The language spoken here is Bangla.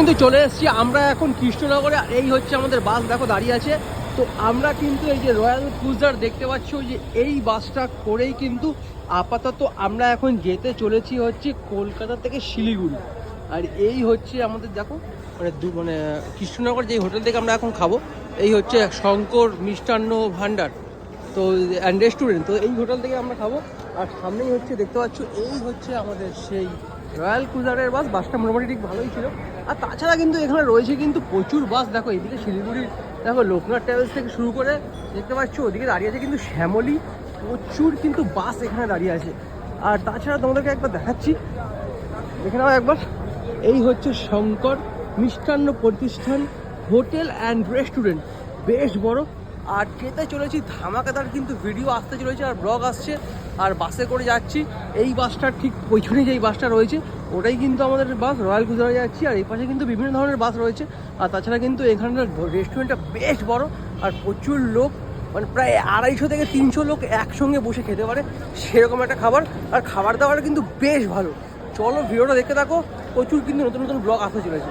কিন্তু চলে এসেছি আমরা এখন কৃষ্ণনগরে। আর এই হচ্ছে আমাদের বাস, দেখো দাঁড়িয়ে আছে। তো আমরা কিন্তু এই যে রয়্যাল ক্রুজার দেখতে পাচ্ছ, যে এই বাসটা করেই কিন্তু আপাতত আমরা এখন যেতে চলেছি হচ্ছে কলকাতা থেকে শিলিগুড়ি। আর এই হচ্ছে আমাদের দেখো মানে কৃষ্ণনগর যে হোটেল থেকে আমরা এখন খাবো, এই হচ্ছে শঙ্কর মিষ্টান্ন ভাণ্ডার তো অ্যান্ড রেস্টুরেন্ট। তো এই হোটেল থেকে আমরা খাবো। আর সামনেই হচ্ছে দেখতে পাচ্ছ এই হচ্ছে আমাদের সেই রয়্যাল ক্রুজারের বাস। বাসটা মোটামুটি ঠিক ভালোই ছিল। আর তাছাড়া কিন্তু এখানে রয়েছে কিন্তু প্রচুর বাস। দেখো এদিকে শিলিগুড়ির দেখো লোকনাথ ট্রাভেলস থেকে শুরু করে দেখতে পাচ্ছ ওদিকে দাঁড়িয়ে আছে কিন্তু শ্যামলী, প্রচুর কিন্তু বাস এখানে দাঁড়িয়ে আছে। আর তাছাড়া তোমাদেরকে একবার দেখাচ্ছি, দেখে নাও একবার, এই হচ্ছে শঙ্কর মিষ্টান্ন প্রতিষ্ঠান হোটেল অ্যান্ড রেস্টুরেন্ট, বেশ বড়। আর যেতে চলেছি ধামাকাদার কিন্তু ভিডিও আসতে চলেছে আর ব্লগ আসছে। আর বাসে করে যাচ্ছি, এই বাসটার ঠিক ওইখানে যেই বাসটা রয়েছে ওটাই কিন্তু আমাদের বাস, রয়্যাল ক্রুজারে যাচ্ছি। আর এই পাশে কিন্তু বিভিন্ন ধরনের বাস রয়েছে। আর তাছাড়া কিন্তু এখানকার রেস্টুরেন্টটা বেশ বড় আর প্রচুর লোক, মানে প্রায় 250 থেকে 300 লোক একসঙ্গে বসে খেতে পারে সেরকম একটা খাবার। আর খাবার দাবার কিন্তু বেশ ভালো। চলো ভিডিওটা দেখতে থাকো, প্রচুর কিন্তু নতুন নতুন ব্লগ আসতে চলেছে।